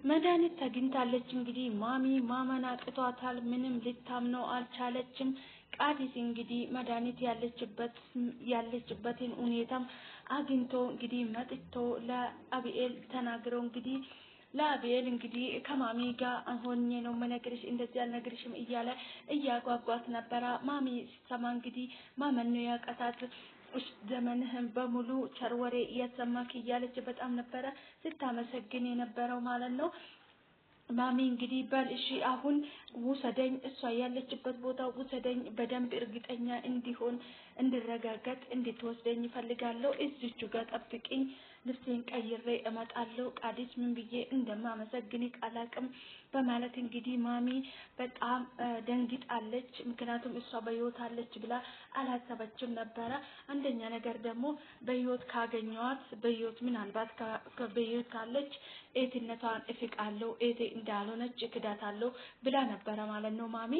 መድኃኒት ተገኝታለች። እንግዲህ ማመን አቅቷታል። ምንም ልታምነው አልቻለችም። ቃዲስ እንግዲህ መድኃኒት ያለችበትን ሁኔታም አግኝቶ እንግዲህ መጥቶ ለአብኤል ተናግረው እንግዲህ ለአብኤል እንግዲህ ከማሚ ጋር ሆኜ ነው መነግርሽ እንደዚህ አልነግርሽም እያለ እያጓጓት ነበረ። ማሚ ሲሰማ እንግዲህ ማመን ነው ያቃታት። ዘመንህን በሙሉ ቸር ወሬ እያሰማክ እያለች በጣም ነበረ ስታመሰግን የነበረው ማለት ነው። ማሚ እንግዲህ በል እሺ አሁን ውሰደኝ፣ እሷ ያለችበት ቦታ ውሰደኝ፣ በደንብ እርግጠኛ እንዲሆን እንድረጋገጥ እንድትወስደኝ እፈልጋለሁ፣ እዚቹ ጋር ጠብቂኝ፣ ልብሴን ቀይሬ እመጣለሁ፣ ቃዲስ ምን ብዬ እንደማመሰግንሽ አላቅም በማለት እንግዲህ ማሚ በጣም ደንግጣለች። ምክንያቱም እሷ በህይወት አለች ብላ አላሰበችም ነበረ። አንደኛ ነገር ደግሞ በህይወት ካገኘዋት በህይወት ምናልባት በህይወት ካለች ኤትነቷን እፍቃለሁ ኤቴ እንዳልሆነች እክዳታለሁ ብላ ነበረ ማለት ነው ማሚ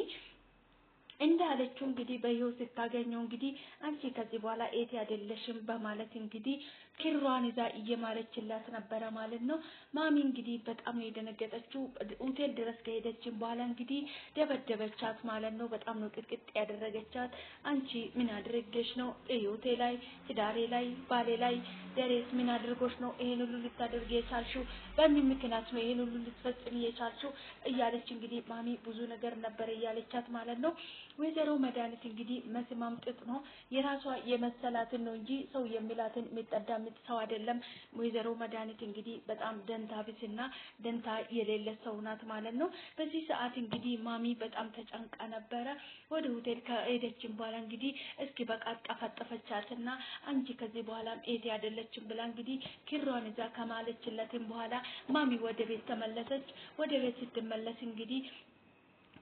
እንዳለችው። እንግዲህ በህይወት ስታገኘው እንግዲህ አንቺ ከዚህ በኋላ ኤቴ አይደለሽም በማለት እንግዲህ ክሯን ይዛ እየማለችላት ነበረ ማለት ነው። ማሚ እንግዲህ በጣም ነው የደነገጠችው። ሆቴል ድረስ ከሄደችን በኋላ እንግዲህ ደበደበቻት ማለት ነው። በጣም ነው ቅጥቅጥ ያደረገቻት። አንቺ ምን አድርገሽ ነው ህይወቴ ላይ ትዳሬ ላይ ባሌ ላይ ደሬስ ምን አድርጎሽ ነው ይሄን ሁሉ ልታደርጊ የቻልሽው? በምን ምክንያት ነው ይሄን ሁሉ ልትፈጽሚ የቻልሽው? እያለች እንግዲህ ማሚ ብዙ ነገር ነበር እያለቻት ማለት ነው። ወይዘሮ መድኃኒት እንግዲህ መስማም ጥጥ ነው የራሷ የመሰላትን ነው እንጂ ሰው የሚላትን የሚጠዳምጥ ሰው አይደለም። ወይዘሮ መድኃኒት እንግዲህ በጣም ደንታ ቢስና ደንታ የሌለ ሰው ናት ማለት ነው። በዚህ ሰዓት እንግዲህ ማሚ በጣም ተጨንቃ ነበረ። ወደ ሆቴል ከሄደችን በኋላ እንግዲህ እስኪ በቃ ጠፈጠፈቻትና አንቺ ከዚህ በኋላ ኤቴ አይደለችም ብላ እንግዲህ ክሯን ይዛ ከማለችለትን በኋላ ማሚ ወደ ቤት ተመለሰች። ወደ ቤት ስትመለስ እንግዲህ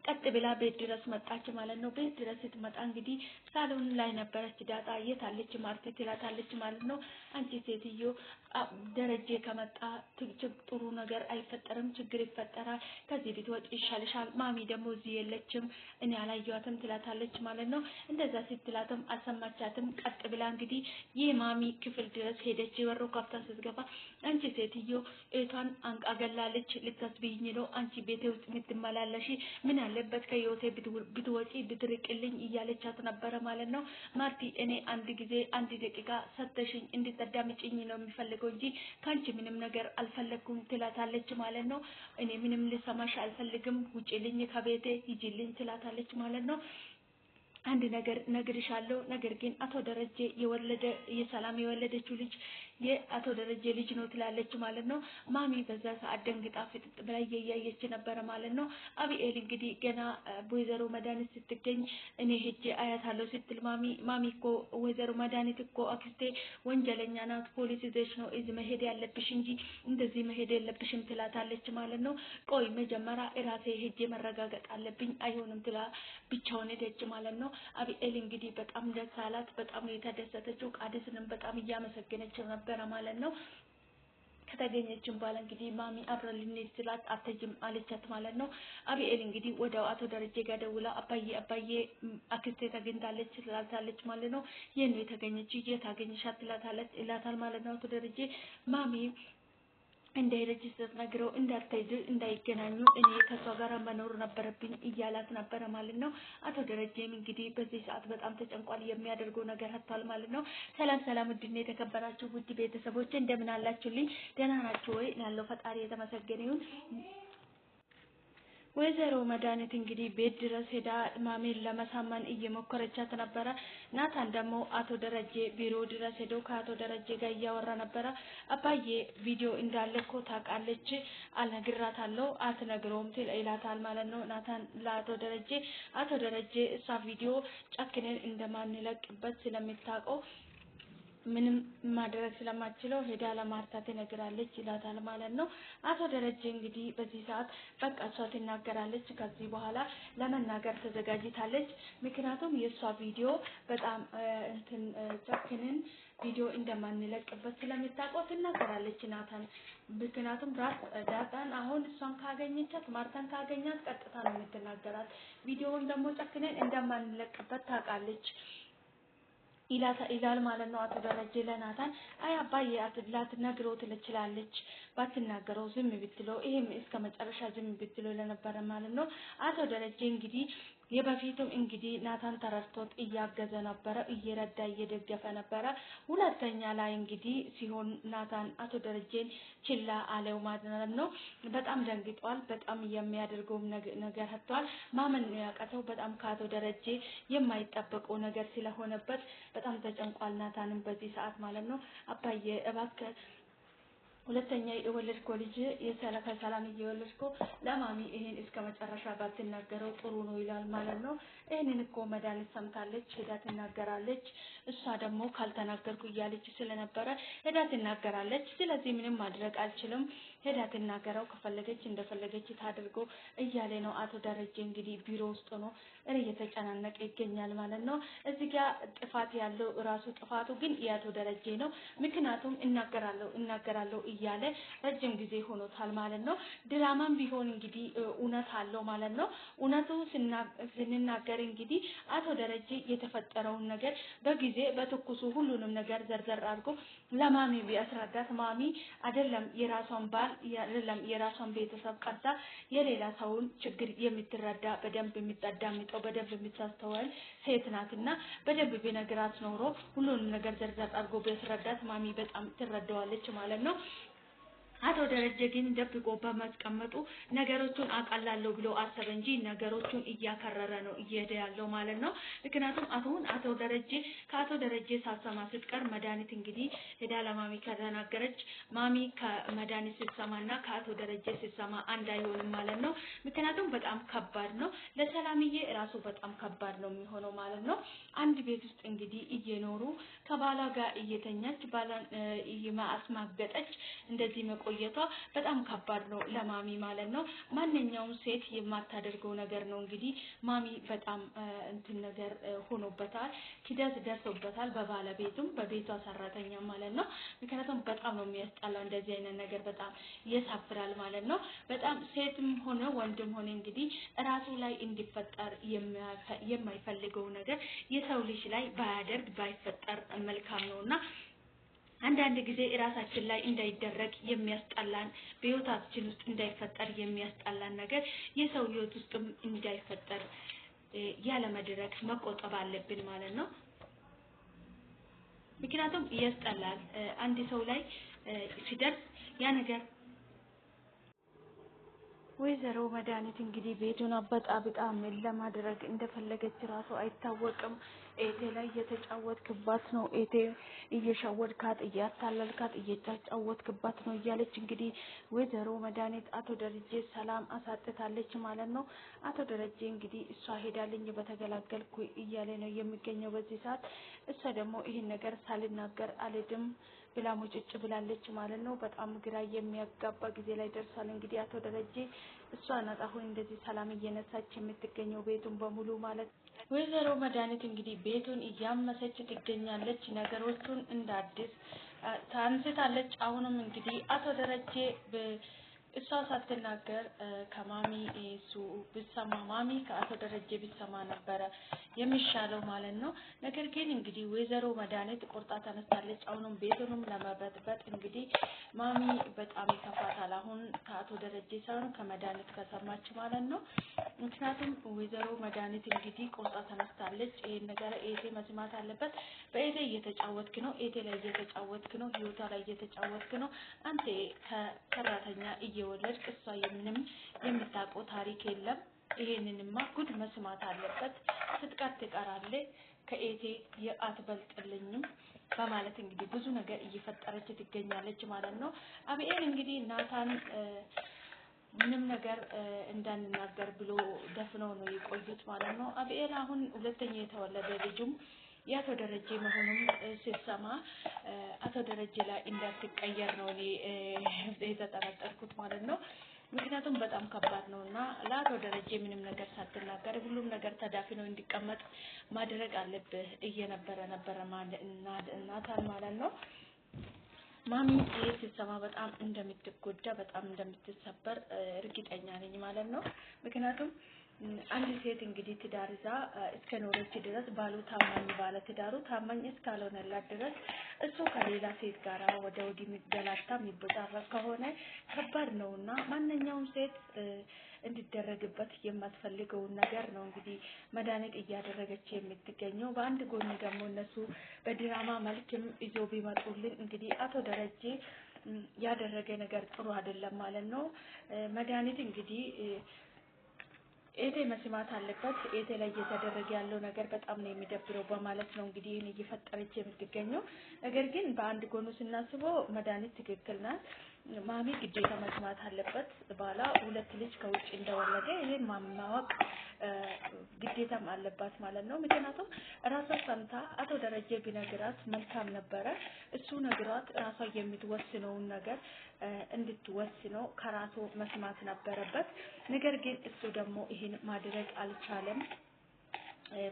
ቀጥ ብላ ቤት ድረስ መጣች ማለት ነው። ቤት ድረስ ስትመጣ እንግዲህ ሳሎን ላይ ነበረች። ዳጣ የታለች ማርቲ ትላታለች ማለት ነው። አንቺ ሴትዮ ደረጀ ከመጣ ጥሩ ነገር አይፈጠርም፣ ችግር ይፈጠራል፣ ከዚህ ብትወጪ ይሻልሻል፣ ማሚ ደግሞ እዚህ የለችም እኔ አላየኋትም ትላታለች ማለት ነው። እንደዛ ስትላትም አልሰማቻትም። ቀጥ ብላ እንግዲህ የማሚ ክፍል ድረስ ሄደች። በሩ ከፍታ ስትገባ አንቺ ሴትዮ እቷን አንቃ ገላለች፣ ልታስብይኝ ነው አንቺ ቤቴ ውስጥ የምትመላለሺ? ምን አለበት ከህይወቴ ብትወጪ ብትርቅልኝ እያለቻት ነበረ ማለት ነው። ማርቲ እኔ አንድ ጊዜ አንድ ደቂቃ ሰተሽኝ እንድታዳምጪኝ ነው የሚፈልገው እንጂ ካንቺ ምንም ነገር አልፈለኩም ትላታለች ማለት ነው። እኔ ምንም ልሰማሽ አልፈልግም፣ ውጪልኝ ከቤቴ ሂጂልኝ ትላታለች ማለት ነው። አንድ ነገር ነግርሻለሁ፣ ነገር ግን አቶ ደረጀ የሰላም የወለደችው ልጅ የአቶ ደረጀ ልጅ ነው ትላለች ማለት ነው። ማሚ በዛ ሰዓት ደንግጣ ፍጥጥ ብላ እያየች ነበረ ማለት ነው። አብኤል እንግዲህ ገና ወይዘሮ መድኃኒት ስትገኝ እኔ ሄጄ አያታለሁ ስትል ማሚ እኮ ወይዘሮ መድኃኒት እኮ አክስቴ ወንጀለኛ ናት፣ ፖሊስ ይዘሽ ነው እዚህ መሄድ ያለብሽ እንጂ እንደዚህ መሄድ የለብሽም ትላታለች ማለት ነው። ቆይ መጀመሪያ እራሴ ሄጄ መረጋገጥ አለብኝ፣ አይሆንም ትላ ብቻውን ሄደች ማለት ነው። አብኤል እንግዲህ በጣም ደስ አላት። በጣም ነው የተደሰተችው። ቃዲስንም በጣም እያመሰገነችው ነበረ ማለት ነው። ከተገኘችን በኋላ እንግዲህ ማሚ አብረን ልንሄድ ስላት አትሄጂም አለቻት ማለት ነው። አብኤል እንግዲህ ወደ አቶ ደረጀ ጋር ደውላ አባዬ አክስቴ ተገኝታለች ትላታለች ማለት ነው። የት ነው የተገኘችው? የት አገኘሻት? ይላታል ማለት ነው። አቶ ደረጀ ማሚ እንደሄደች ስትነግረው እንዳይገናኙ እኔ ከሷ ጋር መኖር ነበረብኝ እያላት ነበረ ማለት ነው። አቶ ደረጀም እንግዲህ በዚህ ሰዓት በጣም ተጨንቋል። የሚያደርገው ነገር አጥቷል ማለት ነው። ሰላም ውድና የተከበራችሁ ውድ ቤተሰቦች እንደምን አላችሁልኝ? ደህና ናችሁ ወይ? ያለው ፈጣሪ የተመሰገነ ይሁን። ወይዘሮ መድኃኒት እንግዲህ ቤት ድረስ ሄዳ ማሚን ለመሳመን እየሞከረቻት ነበረ። ናታን ደግሞ አቶ ደረጀ ቢሮ ድረስ ሄዶ ከአቶ ደረጀ ጋር እያወራ ነበረ። አባዬ ቪዲዮ እንዳለ እኮ ታውቃለች፣ አልነግራታለሁ አትነግረውም ይላታል ማለት ነው ናታን ለአቶ ደረጀ። አቶ ደረጀ እሷ ቪዲዮ ጨክነን እንደማንለቅበት ስለምታውቀው ምንም ማድረግ ስለማትችለው ሄዳ ለማርታ ትነግራለች ይላታል ማለት ነው። አቶ ደረጀ እንግዲህ በዚህ ሰዓት በቃ እሷ ትናገራለች፣ ከዚህ በኋላ ለመናገር ተዘጋጅታለች። ምክንያቱም የእሷ ቪዲዮ በጣም ጨክነን ቪዲዮ እንደማንለቅበት ስለምታውቀው ትናገራለች ናታን። ምክንያቱም ዳጣን አሁን እሷን ካገኘቻት ማርታን ካገኛት ቀጥታ ነው የምትናገራት። ቪዲዮውን ደግሞ ጨክነን እንደማንለቅበት ታውቃለች ይላል ማለት ነው። አቶ ደረጀ ለናታን አይ አባዬ ላትነግረው ትችላለች ባትናገረው ዝም ብትለው ይሄም እስከ መጨረሻ ዝም ብትለው ለነበረ ማለት ነው። አቶ ደረጀ እንግዲህ የበፊቱም እንግዲህ ናታን ተረድቶት እያገዘ ነበረ፣ እየረዳ እየደገፈ ነበረ። ሁለተኛ ላይ እንግዲህ ሲሆን ናታን አቶ ደረጀን ችላ አለው ማለት ነው። በጣም ደንግጧል። በጣም የሚያደርገው ነገር ሀቷል ማመን ያቃተው በጣም ከአቶ ደረጀ የማይጠበቀው ነገር ስለሆነበት በጣም ተጨንቋል ናታንም በዚህ ሰዓት ማለት ነው። አባዬ እባክህ ሁለተኛ የወለድከው ልጅ ሰላም እየወለድከው ለማሚ ይሄን እስከ መጨረሻ ባትናገረው ጥሩ ነው ይላል ማለት ነው። ይሄንን እኮ መድኃኒት ሰምታለች ሄዳ ትናገራለች። እሷ ደግሞ ካልተናገርኩ እያለች ስለነበረ ሄዳ ትናገራለች። ስለዚህ ምንም ማድረግ አልችልም ሄዳ ትናገረው ከፈለገች እንደፈለገች ታድርገው እያለ ነው አቶ ደረጀ እንግዲህ ቢሮ ውስጥ ነው እየተጨናነቀ ይገኛል ማለት ነው። እዚህ ጋር ጥፋት ያለው ራሱ ጥፋቱ ግን የአቶ ደረጀ ነው። ምክንያቱም እናገራለሁ እያለ ረጅም ጊዜ ሆኖታል ማለት ነው። ድራማም ቢሆን እንግዲህ እውነት አለው ማለት ነው። እውነቱ ስንናገር እንግዲህ አቶ ደረጀ የተፈጠረውን ነገር በጊዜ በትኩሱ ሁሉንም ነገር ዘርዘር አድርጎ ለማሚ ቢያስረዳት ማሚ አይደለም የራሷን ባል አይደለም የራሷን ቤተሰብ ቀርታ የሌላ ሰውን ችግር የምትረዳ በደንብ የምታዳምጠው በደንብ የምታስተዋል ሴት ናትና በደንብ ቢነግራት ኖሮ ሁሉንም ነገር ዘርዘር አድርጎ ቢያስረዳት ማሚ በጣም ትረዳዋለች ማለት ነው። አቶ ደረጀ ግን ደብቆ በማስቀመጡ ነገሮቹን አቃላለሁ ብሎ አሰበ እንጂ ነገሮቹን እያከረረ ነው እየሄደ ያለው ማለት ነው። ምክንያቱም አቶ ደረጀ ከአቶ ደረጀ ሳሰማ ስትቀር መድኃኒት እንግዲህ ሄዳ ለማሚ ከተናገረች ማሚ ከመድኃኒት ስትሰማና ከአቶ ደረጀ ስትሰማ አንድ አይሆንም ማለት ነው። ምክንያቱም በጣም ከባድ ነው ለሰላምዬ ራሱ በጣም ከባድ ነው የሚሆነው ማለት ነው። አንድ ቤት ውስጥ እንግዲህ እየኖሩ ከባሏ ጋር እየተኛች ባሏን አስማገጠች እንደዚህ መቆየቷ በጣም ከባድ ነው ለማሚ ማለት ነው። ማንኛውም ሴት የማታደርገው ነገር ነው እንግዲህ ማሚ በጣም እንትን ነገር ሆኖበታል ክደት ደርሶበታል በባለቤቱም በቤቷ ሰራተኛ ማለት ነው። ምክንያቱም በጣም ነው የሚያስጠላው እንደዚህ አይነት ነገር በጣም ያሳፍራል ማለት ነው። በጣም ሴትም ሆነ ወንድም ሆነ እንግዲህ ራሱ ላይ እንዲፈጠር የማይፈልገው ነገር የሰው ልጅ ላይ ባያደርግ ባይፈጠር መልካም ነውና አንዳንድ ጊዜ ራሳችን ላይ እንዳይደረግ የሚያስጠላን በህይወታችን ውስጥ እንዳይፈጠር የሚያስጠላን ነገር የሰው ህይወት ውስጥም እንዳይፈጠር ያለ መድረክ መቆጠብ አለብን ማለት ነው። ምክንያቱም ያስጠላል አንድ ሰው ላይ ሲደርስ ያ ነገር ወይዘሮ መድኃኒት እንግዲህ ቤቱን አበጣብጣ ምን ለማድረግ እንደፈለገች ራሱ አይታወቅም። ኤቴ ላይ እየተጫወትክባት ነው፣ ኤቴ እየሸወድካት እያታለልካት እየተጫወትክባት ነው እያለች እንግዲህ ወይዘሮ መድኃኒት አቶ ደረጀ ሰላም አሳጥታለች ማለት ነው። አቶ ደረጀ እንግዲህ እሷ ሄዳልኝ በተገላገልኩ እያለ ነው የሚገኘው በዚህ ሰዓት። እሷ ደግሞ ይሄን ነገር ሳልናገር አልሄድም ብላ ሙጭጭ ብላለች ማለት ነው። በጣም ግራ የሚያጋባ ጊዜ ላይ ደርሷል እንግዲህ አቶ ደረጀ። እሷ ናት አሁን እንደዚህ ሰላም እየነሳች የምትገኘው ቤቱን በሙሉ ማለት ነው። ወይዘሮ መድኃኒት እንግዲህ ቤቱን እያመሰች ትገኛለች። ነገሮቹን እንደ አዲስ ታንስታለች። አሁንም እንግዲህ አቶ ደረጀ እሷ ሳትናገር ከማሚ እሱ ብትሰማ ማሚ ከአቶ ደረጀ ብትሰማ ነበረ የሚሻለው ማለት ነው። ነገር ግን እንግዲህ ወይዘሮ መድኃኒት ቆርጣ ተነስታለች። አሁንም ቤቱንም ለመበጥበጥ እንግዲህ ማሚ በጣም ይከፋታል አሁን ከአቶ ደረጀ ሳይሆን ከመድኃኒት ከሰማች ማለት ነው። ምክንያቱም ወይዘሮ መድኃኒት እንግዲህ ቆርጣ ተነስታለች። ይሄን ነገር ኤቴ መስማት አለበት። በኤቴ እየተጫወትክ ነው፣ ኤቴ ላይ እየተጫወትክ ነው፣ ህይወቷ ላይ እየተጫወትክ ነው። አንተ ከሰራተኛ እየወለድክ እሷ ምንም የምታውቀው ታሪክ የለም። ይሄንንማ ጉድ መስማት አለበት። ስትቀር ትቀራለህ፣ ከኤቴ አትበልጥልኝም በማለት እንግዲህ ብዙ ነገር እየፈጠረች ትገኛለች ማለት ነው። አብኤል እንግዲህ ናታን ምንም ነገር እንዳንናገር ብሎ ደፍነው ነው የቆዩት ማለት ነው። አብኤል አሁን ሁለተኛ የተወለደ ልጁም የአቶ ደረጀ መሆኑን ሲሰማ አቶ ደረጀ ላይ እንዳትቀየር ነው እኔ የተጠረጠርኩት ማለት ነው። ምክንያቱም በጣም ከባድ ነውና ለአቶ ደረጀ ምንም ነገር ሳትናገር ሁሉም ነገር ተዳፍኖ እንዲቀመጥ ማድረግ አለብህ እየነበረ ናታን ማለት ነው። ማሚ ይሄ ስትሰማ በጣም እንደምትጎዳ በጣም እንደምትሰበር እርግጠኛ ነኝ ማለት ነው። ምክንያቱም አንድ ሴት እንግዲህ ትዳር ይዛ እስከ ኖረች ድረስ ባሉ ታማኝ ባለ ትዳሩ ታማኝ እስካልሆነላት ድረስ እሱ ከሌላ ሴት ጋር ወደ ወዲህ የሚገላታ የሚቦጫረቅ ከሆነ ከባድ ነውና ማንኛውም ሴት እንዲደረግበት የማትፈልገውን ነገር ነው እንግዲህ መድኃኒት እያደረገች የምትገኘው። በአንድ ጎን ደግሞ እነሱ በድራማ መልክም ይዞ ቢመጡልን እንግዲህ አቶ ደረጀ ያደረገ ነገር ጥሩ አይደለም ማለት ነው። መድኃኒት እንግዲህ ኤቴ መስማት አለበት። ኤቴ ላይ እየተደረገ ያለው ነገር በጣም ነው የሚደብረው በማለት ነው እንግዲህ ይሄን እየፈጠረች የምትገኘው። ነገር ግን በአንድ ጎኑ ስናስበው መድኃኒት ትክክል ናት። ማሚ ግዴታ መስማት አለበት ባላ ሁለት ልጅ ከውጭ እንደወለደ ይሄን ማወቅ ግዴታም አለባት ማለት ነው። ምክንያቱም ራሷ ሰምታ አቶ ደረጀ ቢነግራት መልካም ነበረ። እሱ ነግሯት ራሷ የምትወስነውን ነገር እንድትወስነው ከራሱ መስማት ነበረበት። ነገር ግን እሱ ደግሞ ይሄን ማድረግ አልቻለም።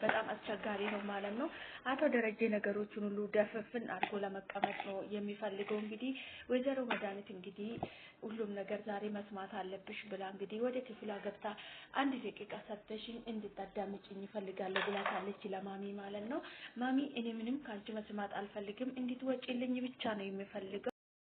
በጣም አስቸጋሪ ነው ማለት ነው። አቶ ደረጀ ነገሮችን ሁሉ ደፍፍን አድርጎ ለመቀመጥ ነው የሚፈልገው። እንግዲህ ወይዘሮ መድኃኒት እንግዲህ ሁሉም ነገር ዛሬ መስማት አለብሽ ብላ እንግዲህ ወደ ክፍሏ ገብታ አንድ ደቂቃ ሰጥተሽኝ እንድታዳምጪኝ እፈልጋለሁ ብላታለች ለማሚ ማለት ነው። ማሚ እኔ ምንም ካንቺ መስማት አልፈልግም፣ እንድትወጪልኝ ብቻ ነው የምፈልገው